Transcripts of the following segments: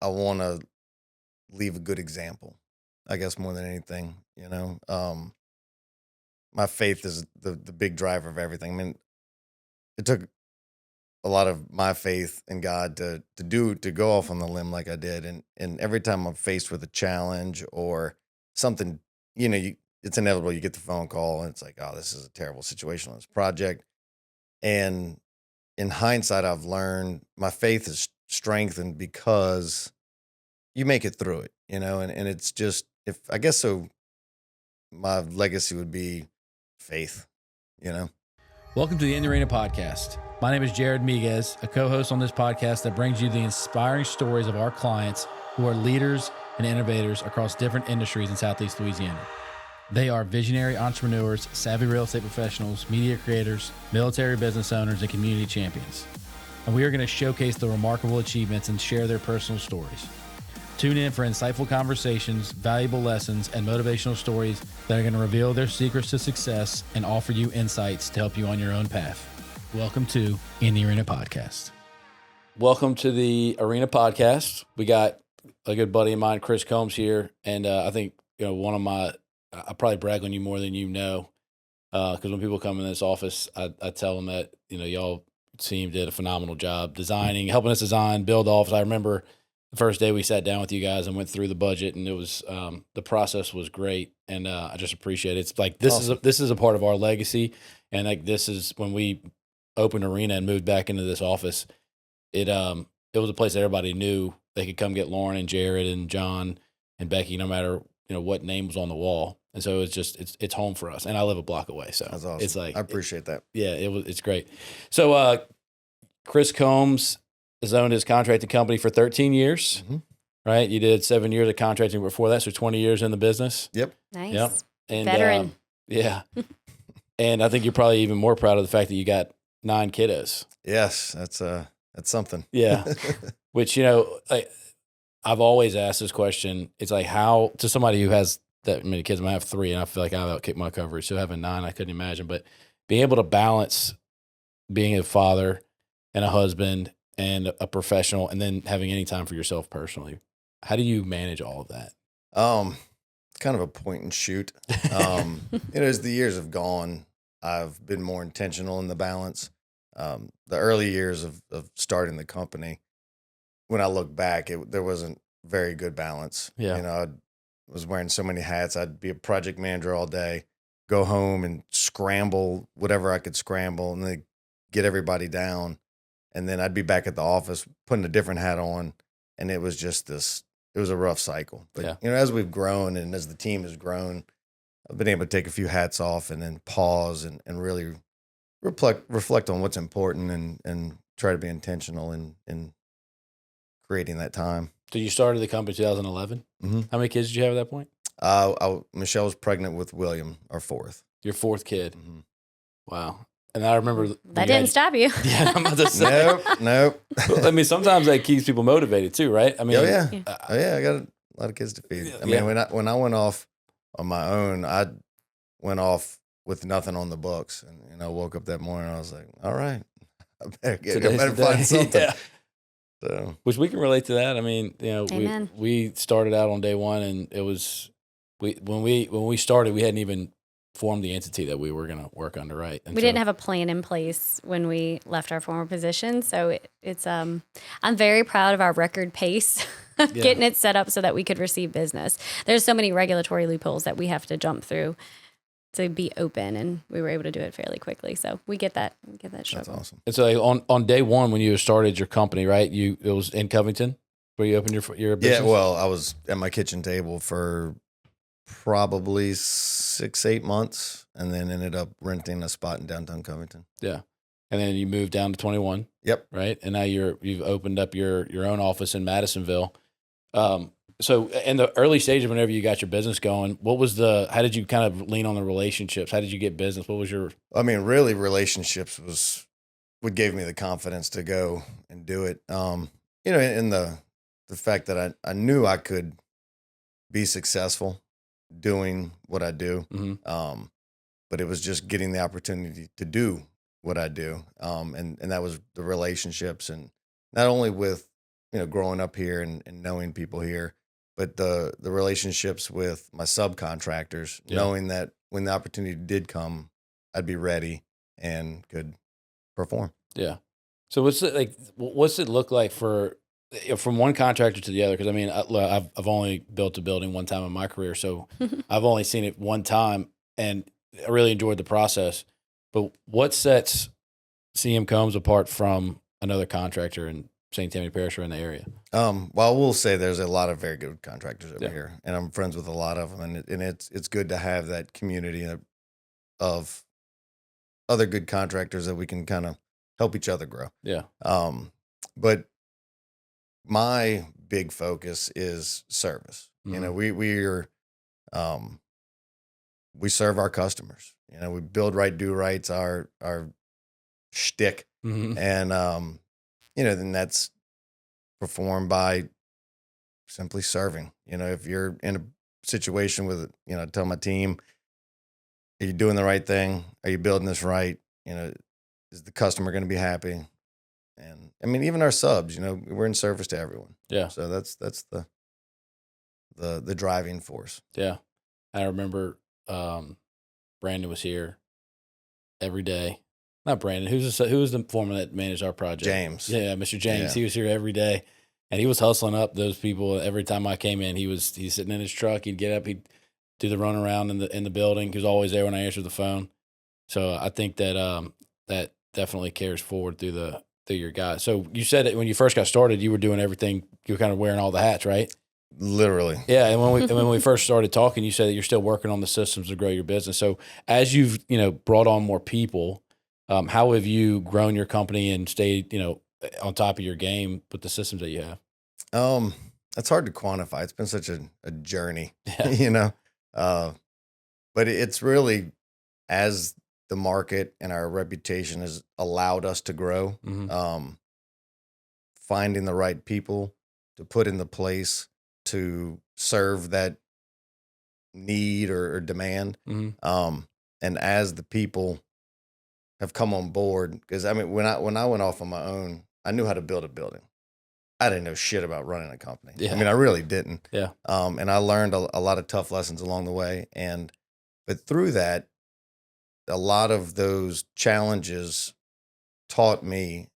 I want to leave a good example, I guess, more than anything. My faith is the big driver of everything. I mean, it took a lot of my faith in God to go off on the limb like I did, and every time I'm faced with a challenge or something, it's inevitable. You get the phone call, and it's like, oh, this is a terrible situation on this project. And in hindsight, I've learned my faith is strengthened because you make it through it, and it's just, if I guess so, my legacy would be faith, you know. Welcome to the In the Arena podcast. My name is Jared Miguez, a co-host on this podcast that brings you the inspiring stories of our clients who are leaders and innovators across different industries in Southeast Louisiana. They are visionary entrepreneurs, savvy real estate professionals, media creators, military business owners, and community champions. And we are going to showcase the remarkable achievements and share their personal stories. Tune in for insightful conversations, valuable lessons, and motivational stories that are going to reveal their secrets to success and offer you insights to help you on your own path. Welcome to In the Arena Podcast. Welcome to the Arena Podcast. We got a good buddy of mine, Chris Combs, here, and I think I probably brag on you more than you know, because when people come in this office, I tell them that y'all team did a phenomenal job helping us design, build the office. I remember the first day we sat down with you guys and went through the budget, and it was the process was great, and I just appreciate it. It's like this is a part of our legacy, and like this is when we opened Arena and moved back into this office. It was a place that everybody knew they could come get Lauren and Jared and John and Becky, no matter what name was on the wall, and so it's home for us. And I live a block away, so that's awesome. It's like I appreciate that. Yeah, it's great. So Chris Combs has owned his contracting company for 13 years, right? You did 7 years of contracting before that, so 20 years in the business. Yep. Nice. Yep. And, veteran. Yeah. And I think you're probably even more proud of the fact that you got 9 kiddos. Yes, that's something. Yeah. Which, I've always asked this question. It's like, how, to somebody who has that many kids, I have 3, and I feel like I've outkicked my coverage. So having 9, I couldn't imagine. But being able to balance being a father and a husband and a professional, and then having any time for yourself personally, how do you manage all of that? It's kind of a point and shoot. As the years have gone, I've been more intentional in the balance. The early years of starting the company, when I look back, there wasn't very good balance. Yeah. I was wearing so many hats. I'd be a project manager all day, go home and scramble whatever I could scramble, and then get everybody down. And then I'd be back at the office putting a different hat on. And it was just it was a rough cycle. But, as we've grown and as the team has grown, I've been able to take a few hats off and then pause and really reflect on what's important and try to be intentional in creating that time. So you started the company in 2011. Mm-hmm. How many kids did you have at that point? Michelle was pregnant with William, our 4th. Your 4th kid. Mm-hmm. Wow. And I remember that didn't stop you. Yeah, I'm about to say. Nope. I mean, sometimes that keeps people motivated too, right? I mean, I got a lot of kids to feed. I mean, when I went off on my own, I went off with nothing on the books, and I woke up that morning, and I was like, all right, I better find something. Yeah. So, which we can relate to that. I mean, Amen. we started out on day one, and it was when we started, we hadn't even formed the entity that we were going to work under, right? And we didn't have a plan in place when we left our former position, so it's I'm very proud of our record pace getting it set up so that we could receive business. There's so many regulatory loopholes that we have to jump through to be open, and we were able to do it fairly quickly. So we get that struggle. That's awesome. And so on day one, when you started your company, right? It was in Covington where you opened your business? Yeah, well, I was at my kitchen table for probably 6-8 months, and then ended up renting a spot in downtown Covington. Yeah. And then you moved down to 21. Yep. Right. And now you've opened up your own office in Madisonville. So in the early stages, whenever you got your business going, how did you kind of lean on the relationships? How did you get business? What was really relationships was what gave me the confidence to go and do it. In the fact that I knew I could be successful doing what I do. Mm-hmm. But it was just getting the opportunity to do what I do. And that was the relationships, and not only with, growing up here and knowing people here, but the relationships with my subcontractors, knowing that when the opportunity did come, I'd be ready and could perform. Yeah. So what's it look like for from one contractor to the other? Because I mean, I've only built a building one time in my career, so I've only seen it one time, and I really enjoyed the process. But what sets CM Combs apart from another contractor in St. Tammany Parish or in the area? Well, we'll say there's a lot of very good contractors over here, and I'm friends with a lot of them, and it's good to have that community of other good contractors that we can kind of help each other grow. Yeah. But my big focus is service. We serve our customers. We build right, do right's our shtick, Mm-hmm. and then that's performed by simply serving. If you're in a situation with, tell my team, are you doing the right thing? Are you building this right? Is the customer going to be happy? And I mean, even our subs, we're in service to everyone. Yeah. So that's the driving force. Yeah. I remember Brandon was here every day. Not Brandon. Who was the foreman that managed our project? James. Yeah, Mr. James. Yeah. He was here every day, and he was hustling up those people. Every time I came in, he's sitting in his truck. He'd get up. He'd do the run around in the building. He was always there when I answered the phone. So I think that that definitely carries forward through your guys. So you said that when you first got started, you were doing everything. You were kind of wearing all the hats, right? Literally. Yeah, and when we first started talking, you said that you're still working on the systems to grow your business. So as you've brought on more people, how have you grown your company and stayed on top of your game with the systems that you have? It's hard to quantify. It's been such a journey, Yeah. But it's really as the market and our reputation has allowed us to grow. Mm-hmm. Finding the right people to put in the place to serve that need or demand. Mm-hmm. And as the people have come on board, because I mean, when I went off on my own, I knew how to build a building. I didn't know shit about running a company. Yeah. I mean, I really didn't. Yeah. And I learned a lot of tough lessons along the way. But through that, a lot of those challenges taught me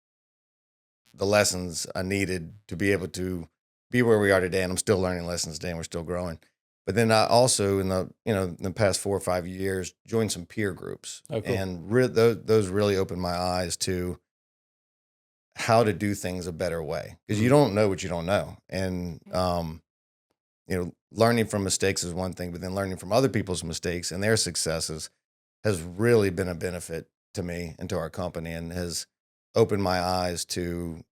the lessons I needed to be able to be where we are today. And I'm still learning lessons today, and we're still growing. But then I also, in the past 4 or 5 years, joined some peer groups, Oh, cool. and those really opened my eyes to how to do things a better way, because you don't know what you don't know. And learning from mistakes is one thing, but then learning from other people's mistakes and their successes has really been a benefit to me and to our company, and has opened my eyes to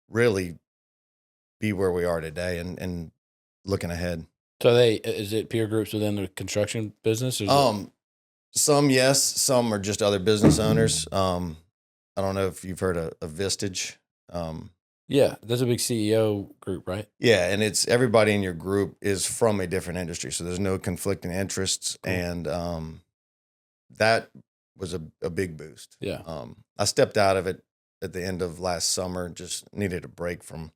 really be where we are today and looking ahead. So is it peer groups within the construction business? Or Some yes, some are just other business owners. I don't know if you've heard of Vistage. Yeah, that's a big CEO group, right? Yeah, and it's everybody in your group is from a different industry, so there's no conflicting interests, Cool. and that was a big boost. Yeah. I stepped out of it at the end of last summer. Just needed a break from,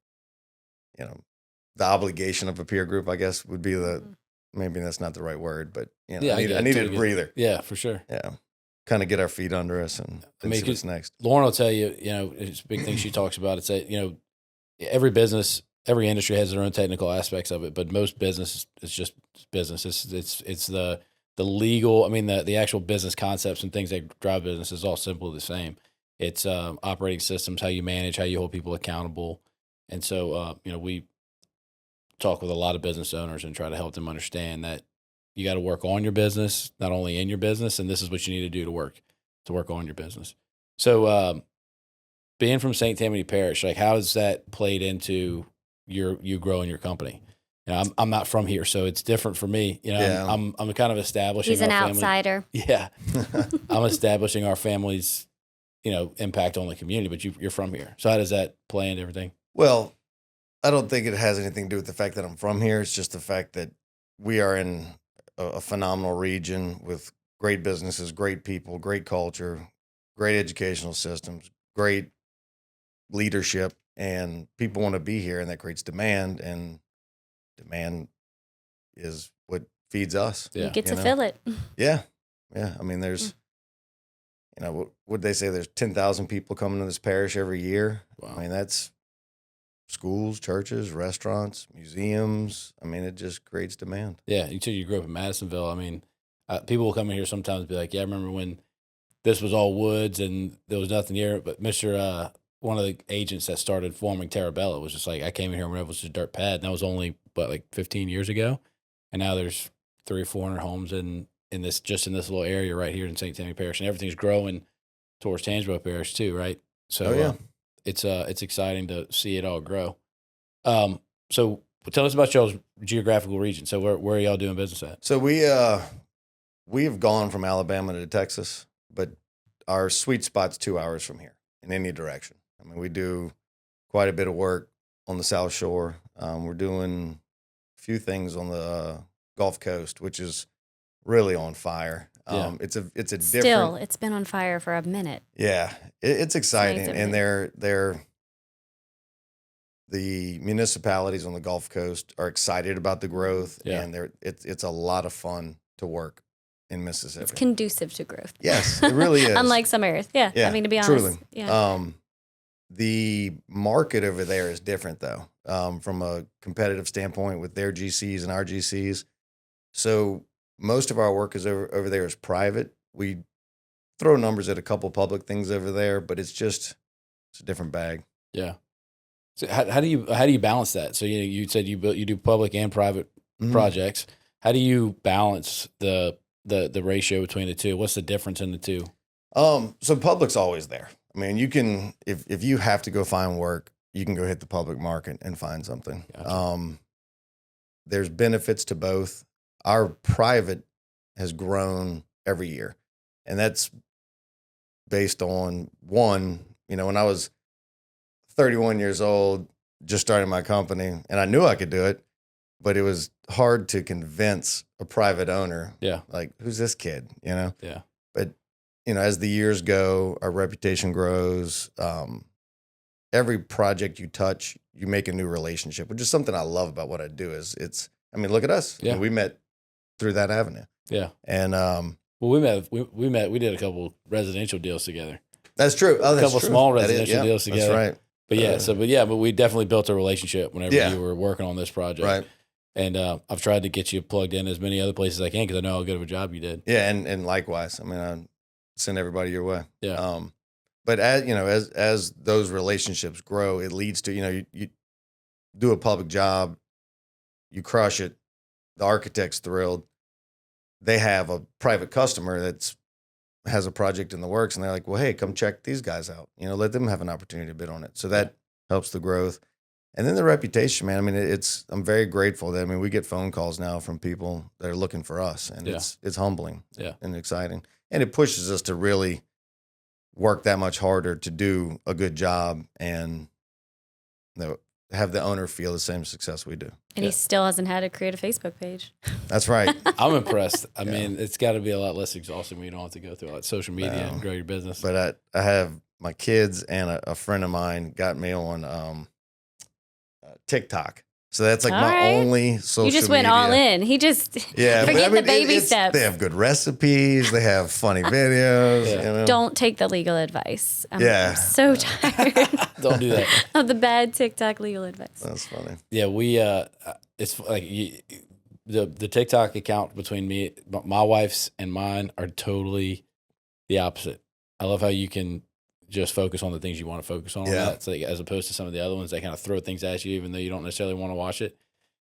the obligation of a peer group, I guess would be maybe that's not the right word, but Yeah, I needed a breather. Yeah, for sure. Yeah, kind of get our feet under us and see what's next. Lauren will tell you, it's a big thing she talks about. It's that, every business, every industry has their own technical aspects of it, but most business is just business. It's the legal, I mean, the actual business concepts and things that drive business is all simply the same. It's operating systems, how you manage, how you hold people accountable. And so, we talk with a lot of business owners and try to help them understand that you got to work on your business, not only in your business, and this is what you need to do to work on your business. So, being from St. Tammany Parish, like, how has that played into you growing your company? I'm not from here, so it's different for me. Yeah. I'm kind of establishing. He's an our family. outsider. Yeah, I'm establishing our family's, impact on the community. But you're from here, so how does that play into everything? Well, I don't think it has anything to do with the fact that I'm from here. It's just the fact that we are in a phenomenal region with great businesses, great people, great culture, great educational systems, great leadership. and people want to be here, and that creates demand, and demand is what feeds us. You get to fill it. Yeah. Yeah. I mean, there's, what would they say? There's 10,000 people coming to this parish every year. Wow. I mean, that's schools, churches, restaurants, museums. I mean, it just creates demand. Yeah. You said you grew up in Madisonville. I mean, people will come in here sometimes and be like, yeah, I remember when this was all woods and there was nothing here. But one of the agents that started forming Terabella was just like, I came in here when it was a dirt pad. And that was only, like 15 years ago. And now there's 300 or 400 homes in this little area right here in St. Tammany Parish. And everything's growing towards Tangipahoa Parish too, right? So it's exciting to see it all grow. So tell us about y'all's geographical region. So where are y'all doing business at? So we have gone from Alabama to Texas, but our sweet spot's 2 hours from here in any direction. I mean, we do quite a bit of work on the South Shore. We're doing a few things on the Gulf Coast, which is really on fire. It's a different. Still, it's been on fire for a minute. Yeah, it's exciting, It's nice and the municipalities on the Gulf Coast are excited about the growth, and it's a lot of fun to work in Mississippi. It's conducive to growth. Yes, it really is. Unlike some areas. Yeah. I mean, to be honest. Truly. Yeah. The market over there is different, though, from a competitive standpoint with their GCs and our GCs. So most of our work is over there is private. We throw numbers at a couple public things over there, but it's a different bag. Yeah. So how do you balance that? So you said you do public and private projects. How do you balance the ratio between the two? What's the difference in the two? So public's always there. I mean, you can if you have to go find work, you can go hit the public market and find something. Gotcha. There's benefits to both. Our private has grown every year, and that's based on one. When I was 31 years old, just starting my company, and I knew I could do it, but it was hard to convince a private owner. Yeah. Like, who's this kid? Yeah. But, as the years go, our reputation grows. Every project you touch, you make a new relationship, which is something I love about what I do look at us. Yeah. We met through that avenue. Yeah. And, we did a couple residential deals together. That's true. Oh, that's a couple true. small residential deals together. That's right. But we definitely built a relationship whenever you were working on this project. Right. And I've tried to get you plugged in as many other places as I can because I know how good of a job you did. Yeah, and likewise. I mean, I send everybody your way. Yeah. But as those relationships grow, it leads to you do a public job, you crush it. The architect's thrilled. They have a private customer that has a project in the works, and they're like, "Well, hey, come check these guys out. Let them have an opportunity to bid on it." So that helps the growth. And then the reputation, man. I mean, I'm very grateful that, we get phone calls now from people that are looking for us, and it's humbling and exciting. And it pushes us to really work that much harder to do a good job and have the owner feel the same success we do. And he still hasn't had to create a Facebook page. That's right. I'm impressed. I mean, it's got to be a lot less exhausting when you don't have to go through all that social media and grow your business. But I have my kids and a friend of mine got me on TikTok. So that's like my only social media. You just went all in. He just forget the baby steps. They have good recipes. They have funny videos. Don't take the legal advice. I'm so tired. Don't do that. Of the bad TikTok legal advice. That's funny. Yeah, we it's like the TikTok account between my wife's and mine are totally the opposite. I love how you can just focus on the things you want to focus on. That. So, as opposed to some of the other ones, they kind of throw things at you, even though you don't necessarily want to watch it.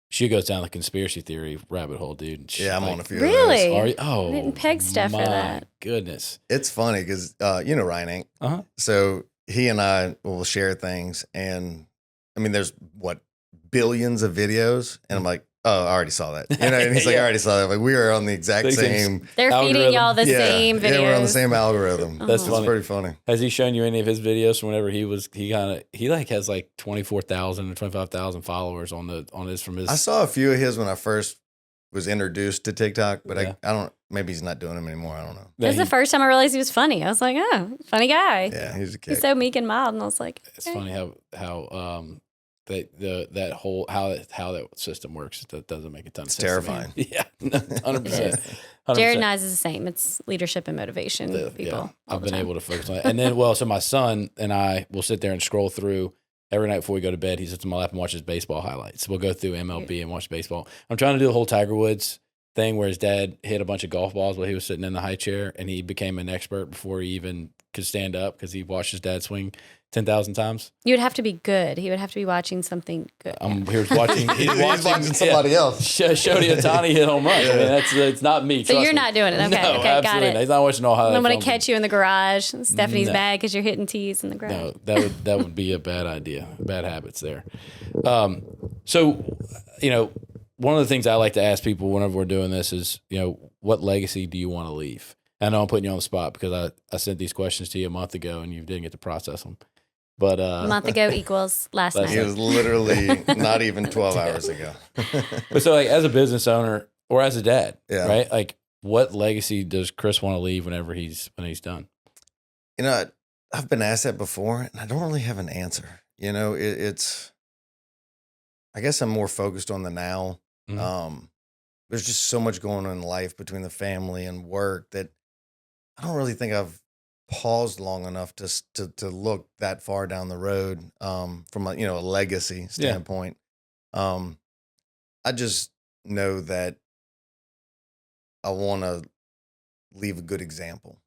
She goes down the conspiracy theory rabbit hole, dude. I'm on a few really? of those. I didn't peg stuff for that. Goodness. It's funny because, Ryan Inc. Uh-huh. So he and I will share things, and there's billions of videos, and I'm like, oh, I already saw that. And he's like, I already saw that. Like, we are on the exact same. They're algorithm. feeding y'all the same videos. Yeah, we're on the same algorithm. That's pretty funny. Has he shown you any of his videos from whenever he has like 24,000 or 25,000 followers on his from his? I saw a few of his when I first was introduced to TikTok, but Yeah. I don't. Maybe he's not doing them anymore. I don't know. That was the first time I realized he was funny. I was like, oh, funny guy. Yeah, he's a kid. He's so meek and mild. And I was like, It's funny how that whole how that system works. That doesn't make a ton of sense. Terrifying. To me. Yeah, 100%. Jared and I is the same. It's leadership and motivation. People. Yeah, I've been able to focus on it. And then, so my son and I will sit there and scroll through every night before we go to bed. He sits on my lap and watches baseball highlights. We'll go through MLB and watch baseball. I'm trying to do the whole Tiger Woods thing where his dad hit a bunch of golf balls while he was sitting in the high chair, and he became an expert before he even could stand up because he watched his dad swing 10,000 times. You would have to be good. He would have to be watching something good. He was watching. He's watching somebody else. Shody Ohtani hit home run. I mean, it's not me. So you're me. not doing it. Okay, No, okay, got absolutely it. not. He's not watching all highlights. I'm gonna catch you in the garage. Stephanie's mad because you're hitting tees in the garage. No, that would be a bad idea. Bad habits there. So, one of the things I like to ask people whenever we're doing this is, what legacy do you want to leave? I know I'm putting you on the spot because I sent these questions to you a month ago and you didn't get to process them. But a month ago equals last night. It was literally not even 12 hours ago. But so, like, as a business owner or as a dad, Yeah. right? Like, what legacy does Chris want to leave when he's done? I've been asked that before, and I don't really have an answer. It's. I guess I'm more focused on the now. Mhm. There's just so much going on in life between the family and work that I don't really think I've paused long enough to look that far down the road from a legacy standpoint. I just know that I want to leave a good example,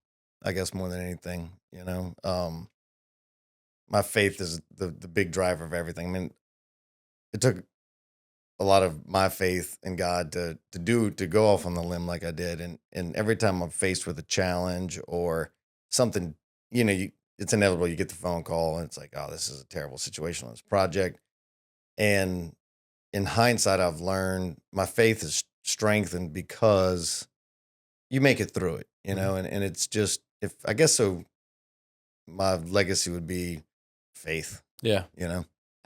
I guess, more than anything. My faith is the big driver of everything. I mean, it took a lot of my faith in God to go off on the limb like I did, and every time I'm faced with a challenge or something, it's inevitable. You get the phone call and it's like, oh, this is a terrible situation on this project. And in hindsight, I've learned my faith is strengthened because you make it through it, and it's just, if I guess so, my legacy would be faith. Yeah.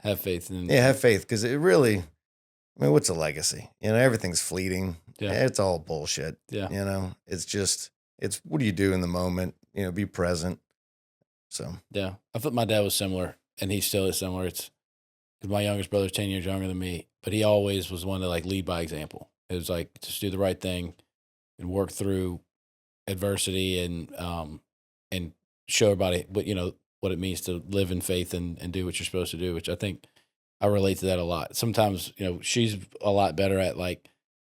Have faith in. Yeah, have faith, because it really, I mean, what's a legacy? Everything's fleeting. Yeah. It's all bullshit. Yeah. It's what do you do in the moment? Be present. So. Yeah. I thought my dad was similar, and he still is similar. It's because my youngest brother's 10 years younger than me, but he always was one to like lead by example. It was like, just do the right thing and work through adversity and show everybody what it means to live in faith and do what you're supposed to do, which I think I relate to that a lot. Sometimes, she's a lot better at like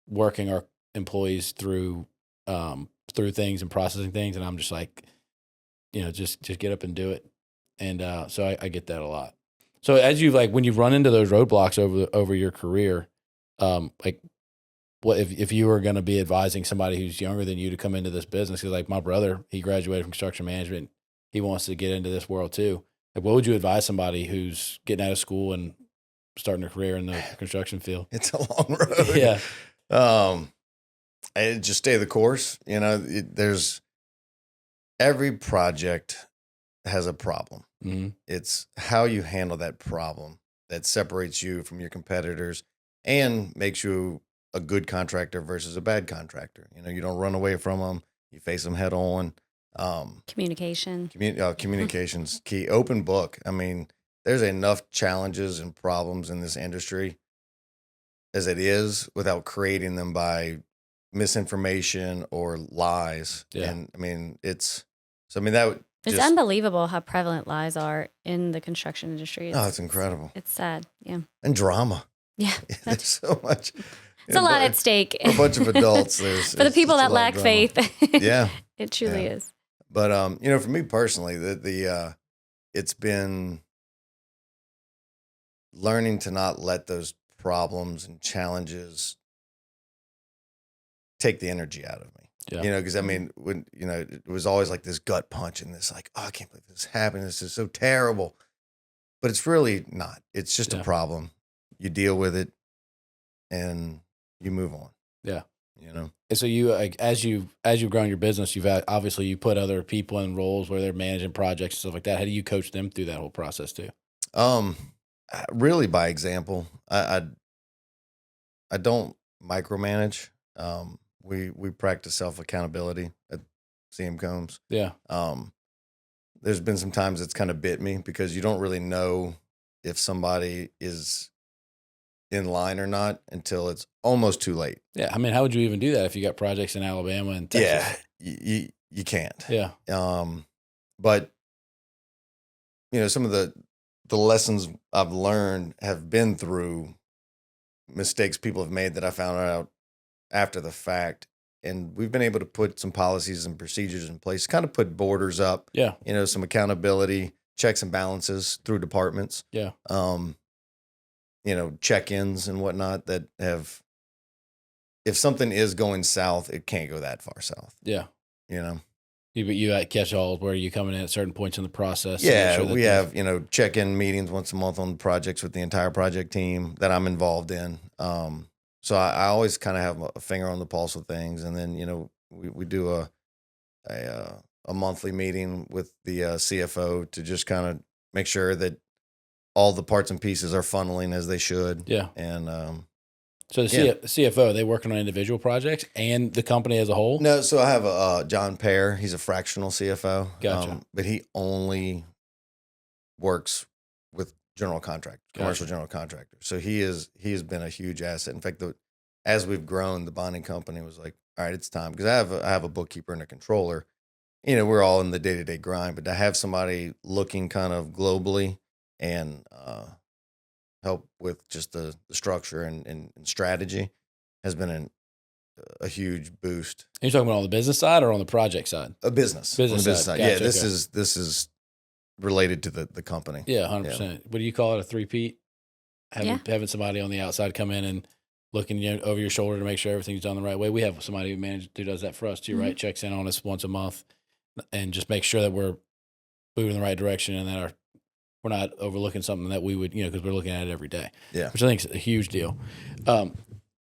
working our employees through things and processing things. And I'm just like, just get up and do it. And so I get that a lot. So as when you've run into those roadblocks over your career, like what if you were going to be advising somebody who's younger than you to come into this business? Because like my brother, he graduated from construction management. He wants to get into this world too. Like, what would you advise somebody who's getting out of school and starting a career in the construction field? It's a long road. Yeah. I just stay the course. There's every project has a problem. Mm-hmm. It's how you handle that problem that separates you from your competitors and makes you a good contractor versus a bad contractor. You don't run away from them. You face them head on. Communication. Communication's key. Open book. I mean, there's enough challenges and problems in this industry as it is without creating them by misinformation or lies. Yeah. And I mean, it's unbelievable how prevalent lies are in the construction industry. It's incredible. It's sad. Yeah. And drama. Yeah. There's so much. It's a lot at stake. A bunch of adults. For the people that lack faith. Yeah. It truly is. But for me personally, it's been learning to not let those problems and challenges take the energy out of me. Yeah. Because I mean, when it was always like this gut punch and this like, oh, I can't believe this happened. This is so terrible. But it's really not. It's just a problem. You deal with it and you move on. Yeah. And so you, like, as you've grown your business, obviously you put other people in roles where they're managing projects and stuff like that. How do you coach them through that whole process too? Really by example. I don't micromanage. We practice self accountability at CM Combs. Yeah. There's been some times it's kind of bit me because you don't really know if somebody is in line or not until it's almost too late. Yeah. I mean, how would you even do that if you got projects in Alabama and Texas? Yeah, you can't. Yeah. But some of the lessons I've learned have been through mistakes people have made that I found out after the fact. And we've been able to put some policies and procedures in place, kind of put borders up, Yeah. some accountability, checks and balances through departments. Yeah. Check-ins and whatnot that have, if something is going south, it can't go that far south. Yeah. You at catch-alls where you coming in at certain points in the process. Yeah, we have, check-in meetings once a month on projects with the entire project team that I'm involved in. So I always kind of have a finger on the pulse of things. And then, we do a monthly meeting with the CFO to just kind of make sure that all the parts and pieces are funneling as they should. Yeah. And so the CFO, are they working on individual projects and the company as a whole? No, so I have John Pear. He's a fractional CFO. Gotcha. But he only works with general contractors, commercial general contractors. So he has been a huge asset. In fact, as we've grown, the bonding company was like, all right, it's time, because I have a bookkeeper and a controller. We're all in the day-to-day grind, but to have somebody looking kind of globally and help with just the structure and strategy has been a huge boost. Are you talking about on the business side or on the project side? A business. Business side. Gotcha, yeah, this is related to the company. Yeah, 100%. Yeah. What do you call it, a three-peat? Having somebody on the outside come in and looking over your shoulder to make sure everything's done the right way. We have somebody who does that for us too, right? Checks in on us once a month and just make sure that we're moving in the right direction and that we're not overlooking something that we would, because we're looking at it every day. Yeah. Which I think is a huge deal. And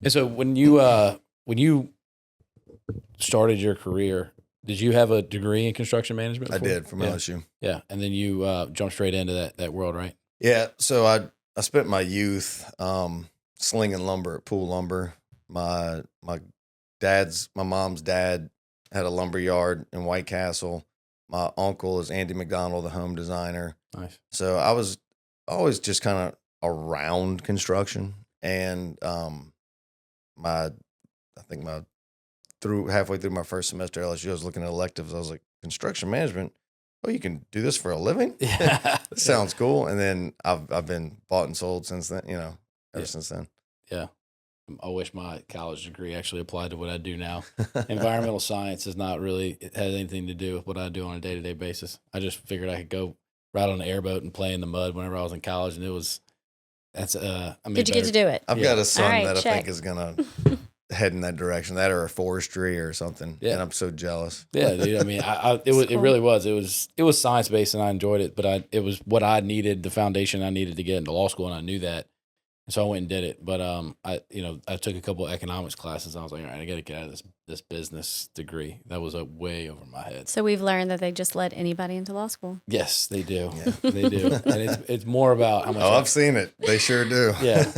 so when you started your career, did you have a degree in construction management before? I did from LSU. Yeah. And then you jumped straight into that world, right? Yeah. So I spent my youth slinging lumber at Pool Lumber. My mom's dad had a lumber yard in White Castle. My uncle is Andy McDonald, the home designer. Nice. So I was always just kind of around construction. And halfway through my first semester at LSU, I was looking at electives. I was like, construction management. Oh, you can do this for a living? Yeah. This sounds cool. And then I've been bought and sold since then, ever since then. Yeah. I wish my college degree actually applied to what I do now. Environmental science has anything to do with what I do on a day-to-day basis. I just figured I could go ride on an airboat and play in the mud whenever I was in college. And did you get to do it? I've got a son that check. I think is going to head in that direction, that or a forestry or something. Yeah. And I'm so jealous. Yeah, dude. I mean, it really was. It was science based and I enjoyed it, but it was what I needed, the foundation I needed to get into law school, and I knew that. And so I went and did it. But I took a couple of economics classes. And I was like, all right, I got to get out of this business degree. That was way over my head. So we've learned that they just let anybody into law school. Yes, they do. Yeah. They do. And it's more about how much. I've seen it. They sure do. Yeah.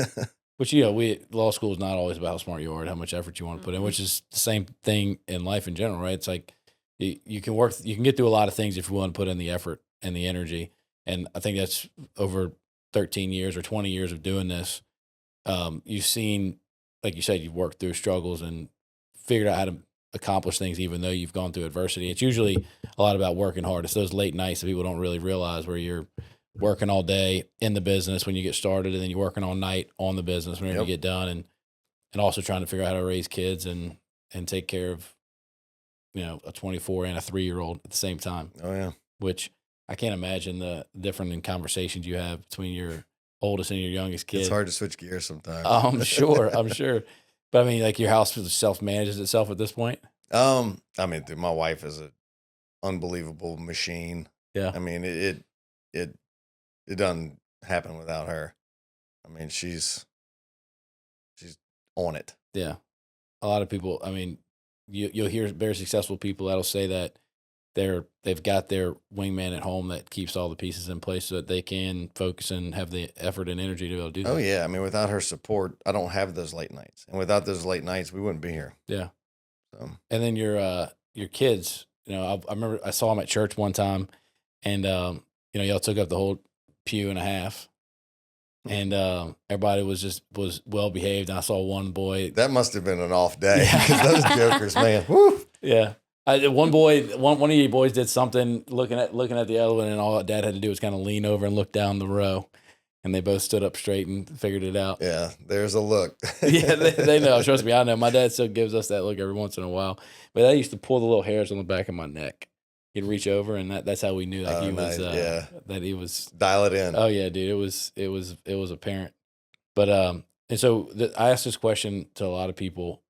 Which, law school is not always about how smart you are and how much effort you want to put in, which is the same thing in life in general, right? It's like you can get through a lot of things if you want to put in the effort and the energy. And I think that's over 13 years or 20 years of doing this. You've seen, like you said, you've worked through struggles and figured out how to accomplish things, even though you've gone through adversity. It's usually a lot about working hard. It's those late nights that people don't really realize, where you're working all day in the business when you get started, and then you're working all night on the business whenever you get done, and also trying to figure out how to raise kids and take care of, a 24 and a 3-year-old at the same time. Oh yeah. Which I can't imagine the different in conversations you have between your oldest and your youngest kid. It's hard to switch gears sometimes. I'm sure. But I mean, like, your house self-manages itself at this point? I mean, dude, my wife is an unbelievable machine. Yeah. I mean, it doesn't happen without her. I mean, she's on it. Yeah. A lot of people, I mean, you'll hear very successful people that'll say that they've got their wingman at home that keeps all the pieces in place so that they can focus and have the effort and energy to be able to do Oh that. yeah, I mean, without her support, I don't have those late nights, and without those late nights, we wouldn't be here. Yeah. So And then your kids, I remember I saw them at church one time, and y'all took up the whole pew and a half, and everybody was well behaved. And I saw one boy. that must have been an off day Yeah. because those jokers, man. Woo. Yeah. One of you boys did something looking at the other one, and all Dad had to do was kind of lean over and look down the row, and they both stood up straight and figured it out. Yeah, there's a look. Yeah, they know. Trust me, I know. My dad still gives us that look every once in a while, but I used to pull the little hairs on the back of my neck. He'd reach over, and that's how we knew that he was that he was Dial it in. Oh yeah, dude, it was apparent. But and so I asked this question to a lot of people,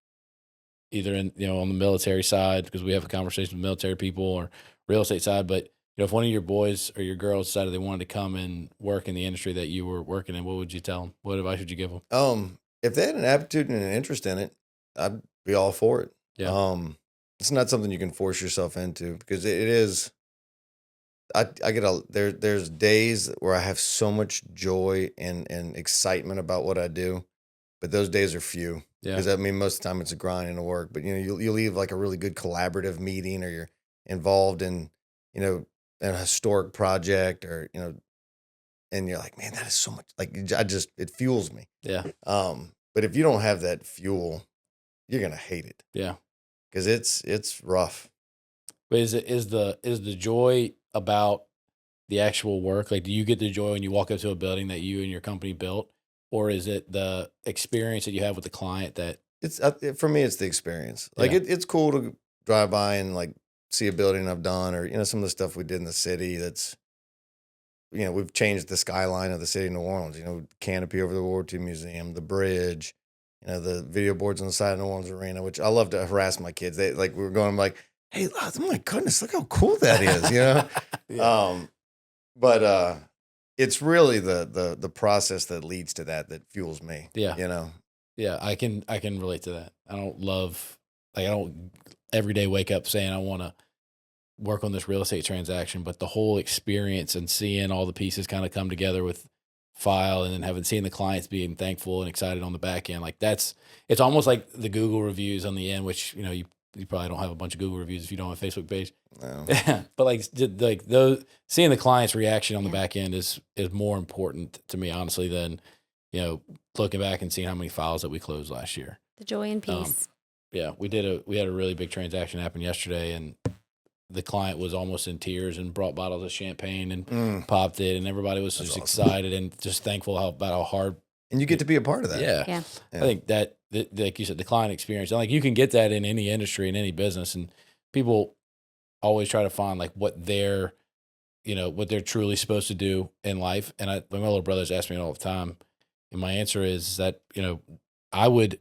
either in on the military side, because we have a conversation with military people, or real estate side. But if one of your boys or your girls decided they wanted to come and work in the industry that you were working in, what would you tell them? What advice would you give them? If they had an aptitude and an interest in it, I'd be all for it. Yeah. It's not something you can force yourself into because it is. I get there's days where I have so much joy and excitement about what I do, but those days are few. Yeah. Because I mean, most of the time it's a grind and a work. But you leave like a really good collaborative meeting, or you're involved in a historic project, or and you're like, man, that is so much. Like it fuels me. Yeah. But if you don't have that fuel, you're gonna hate it. Yeah. Because it's rough. But is the joy about the actual work? Like, do you get the joy when you walk up to a building that you and your company built, or is it the experience that you have with the client that? It's for me, it's the experience. Like Yeah. it's cool to drive by and like see a building I've done, or some of the stuff we did in the city. That's we've changed the skyline of the city of New Orleans. Canopy over the World War II Museum, the bridge, the video boards on the side of New Orleans Arena, which I love to harass my kids. They we were going, I'm like, hey, oh my goodness, look how cool that is, Yeah. But it's really the process that leads to that fuels me. Yeah. Yeah, I can relate to that. I don't every day wake up saying I want to work on this real estate transaction, but the whole experience and seeing all the pieces kind of come together with file, and then seen the clients being thankful and excited on the back end, like it's almost like the Google reviews on the end, which you probably don't have a bunch of Google reviews if you don't have a Facebook page. No. But like those, seeing the client's reaction on the back end is more important to me, honestly, than looking back and seeing how many files that we closed last year. The joy and peace. Yeah, we had a really big transaction happen yesterday, and the client was almost in tears and brought bottles of champagne and popped it, and everybody was just excited and just thankful about how hard. And you get to be a part of that. Yeah. I think that, like you said, the client experience, and like you can get that in any industry, in any business, and people always try to find like what they're truly supposed to do in life. And my little brothers ask me all the time, and my answer is that I would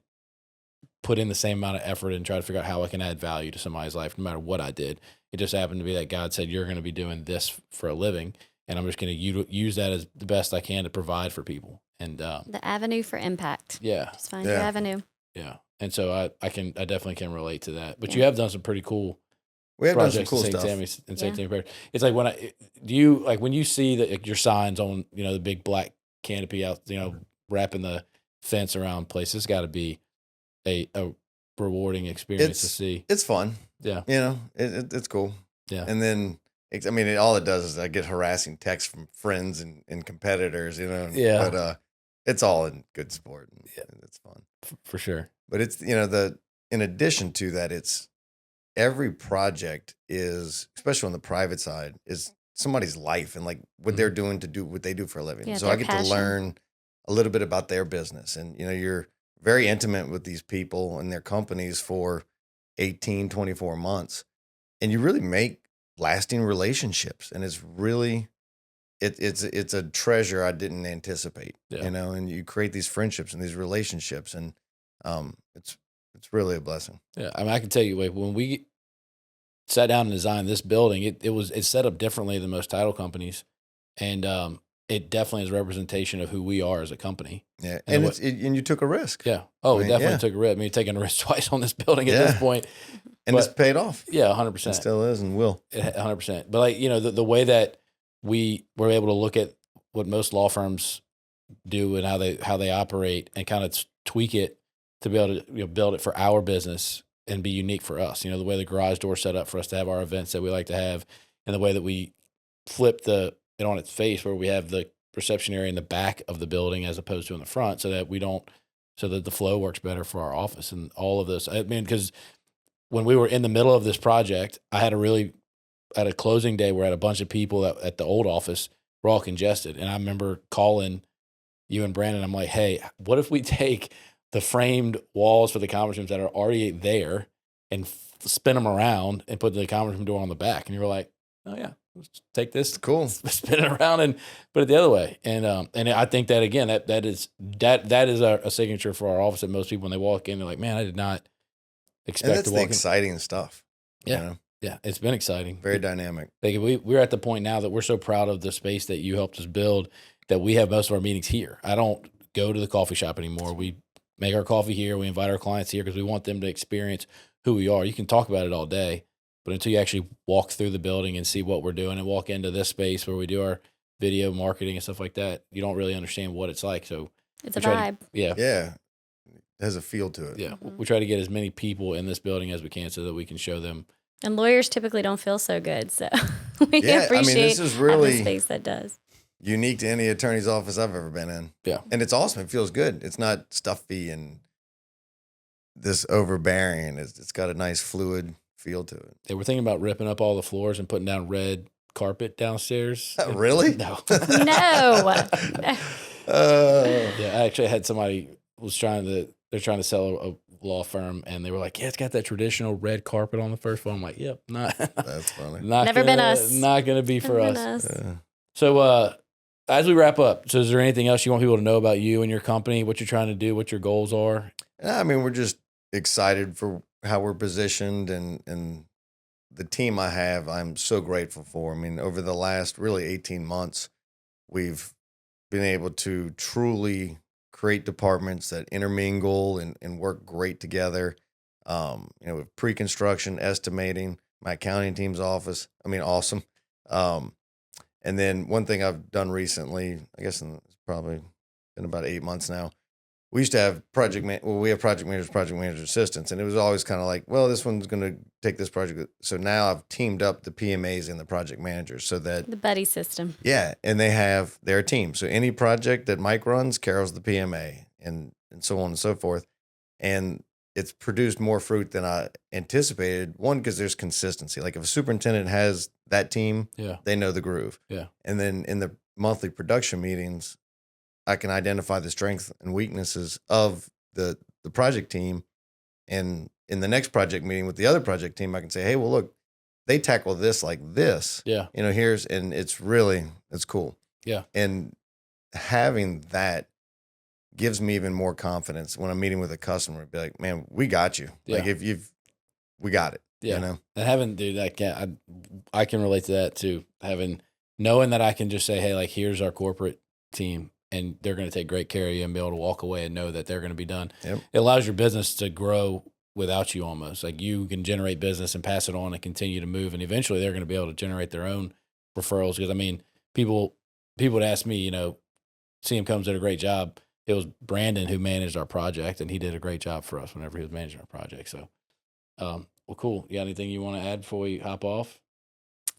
put in the same amount of effort and try to figure out how I can add value to somebody's life, no matter what I did. It just happened to be that God said, you're going to be doing this for a living, and I'm just going to use that as the best I can to provide for people. And the avenue for impact. Yeah. Just find your avenue. Yeah. And so I definitely can relate to that. But you have done some pretty cool We have done projects some cool in St. stuff. Tammy's and St. Tammy's Parish. It's like when you see your signs on, the big black canopy out, wrapping the fence around places, it's got to be a rewarding experience to see. It's fun. Yeah. It's cool. Yeah. And then, all it does is I get harassing texts from friends and competitors, Yeah. But it's all in good sport. And it's fun. For sure. But it's, in addition to that, it's every project is, especially on the private side, is somebody's life and like what they're doing to do what they do for a living. Yeah, So their I get passion. to learn a little bit about their business. And, you're very intimate with these people and their companies for 18, 24 months. And you really make lasting relationships. And it's really, it's a treasure I didn't anticipate, and you create these friendships and these relationships. And it's really a blessing. Yeah. I can tell you, when we sat down and designed this building, it's set up differently than most title companies. And it definitely is a representation of who we are as a company. Yeah. And and you took a risk. Yeah. Oh, I mean, we definitely took a risk. I mean, taking a risk twice on this building at this point. And it's paid off. Yeah, 100%. It still is and will. 100%. But like, the way that we were able to look at what most law firms do and how they operate and kind of tweak it to be able to build it for our business and be unique for us. The way the garage door set up for us to have our events that we like to have, and the way that we flip it on its face, where we have the reception area in the back of the building as opposed to in the front, so that the flow works better for our office and all of this. I mean, because when we were in the middle of this project, I had a closing day where I had a bunch of people at the old office were all congested. And I remember calling you and Brandon. I'm like, hey, what if we take the framed walls for the conference rooms that are already there and spin them around and put the conference room door on the back? And you were like, oh yeah, let's take this, cool, spin it around and put it the other way. And I think that again, that is a signature for our office that most people, when they walk in, they're like, man, I did not expect that's to walk the exciting stuff. Yeah. Yeah. It's been exciting. Very dynamic. Like we're at the point now that we're so proud of the space that you helped us build that we have most of our meetings here. I don't go to the coffee shop anymore. We make our coffee here. We invite our clients here because we want them to experience who we are. You can talk about it all day, but until you actually walk through the building and see what we're doing and walk into this space where we do our video marketing and stuff like that, you don't really understand what it's like. So it's a vibe. Yeah. It has a feel to it. Yeah. We try to get as many people in this building as we can so that we can show them. And lawyers typically don't feel so good. So we appreciate this is really having a space that does. Unique to any attorney's office I've ever been in. Yeah. And it's awesome. It feels good. It's not stuffy and this overbearing. It's got a nice fluid feel to it. Yeah, we're thinking about ripping up all the floors and putting down red carpet downstairs. Really? No. No. Yeah, I actually had somebody they're trying to sell a law firm, and they were like, yeah, it's got that traditional red carpet on the first floor. I'm like, yep, not. That's funny. Never been us. Not going to be for us. So as we wrap up, so is there anything else you want people to know about you and your company, what you're trying to do, what your goals are? I mean, we're just excited for how we're positioned and the team I have, I'm so grateful for. I mean, over the last really 18 months, we've been able to truly create departments that intermingle and work great together. With pre-construction, estimating, my accounting team's office. I mean, awesome. And then one thing I've done recently, I guess it's probably been about 8 months now. We used to have we have project manager assistants, and it was always kind of like, well, this one's going to take this project. So now I've teamed up the PMAs and the project managers so that the buddy system. Yeah, and they have their team. So any project that Mike runs, Carol's the PMA, and so on and so forth. And it's produced more fruit than I anticipated. One, because there's consistency. Like if a superintendent has that team, they know the groove. Yeah. And then in the monthly production meetings, I can identify the strengths and weaknesses of the project team. And in the next project meeting with the other project team, I can say, hey, well, look, they tackle this like this. Yeah. And it's cool. Yeah. And having that gives me even more confidence when I'm meeting with a customer. Be like, man, we got you. Yeah. Like we got it. Yeah. And having, dude, I can relate to that too. Knowing that I can just say, hey, like, here's our corporate team, and they're going to take great care of you and be able to walk away and know that they're going to be done. Yep. It allows your business to grow without you almost. Like you can generate business and pass it on and continue to move. And eventually they're going to be able to generate their own referrals. Because I mean, people would ask me, CM Combs did a great job. It was Brandon who managed our project, and he did a great job for us whenever he was managing our project. So, well, cool. You got anything you want to add before we hop off?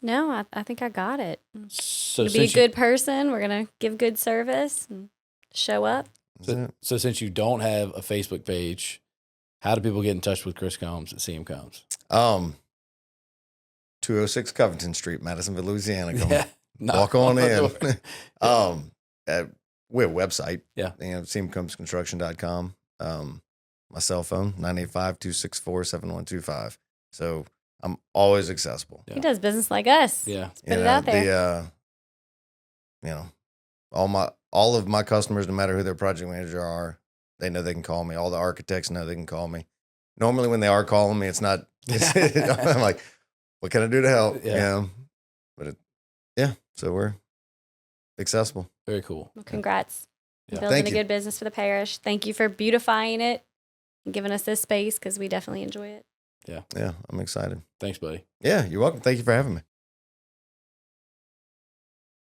No, I think I got it. So to be a good person, we're going to give good service and show up. So since you don't have a Facebook page, how do people get in touch with Chris Combs at CM Combs? 206 Covington Street, Madisonville, Louisiana. Walk on in. We have a website. Yeah. cmcombsconstruction.com. My cell phone, 985-264-7125. So I'm always accessible. Yeah. He does business like us. Yeah. Let's put it out there. All of my customers, no matter who their project manager are, they know they can call me. All the architects know they can call me. Normally when they are calling me, I'm like, what can I do to help? Yeah. So we're accessible. Very cool. Well, congrats. Yeah. Building a good business for the parish. Thank you for beautifying it and giving us this space because we definitely enjoy it. Yeah. Yeah, I'm excited. Thanks, buddy. Yeah, you're welcome. Thank you for having me.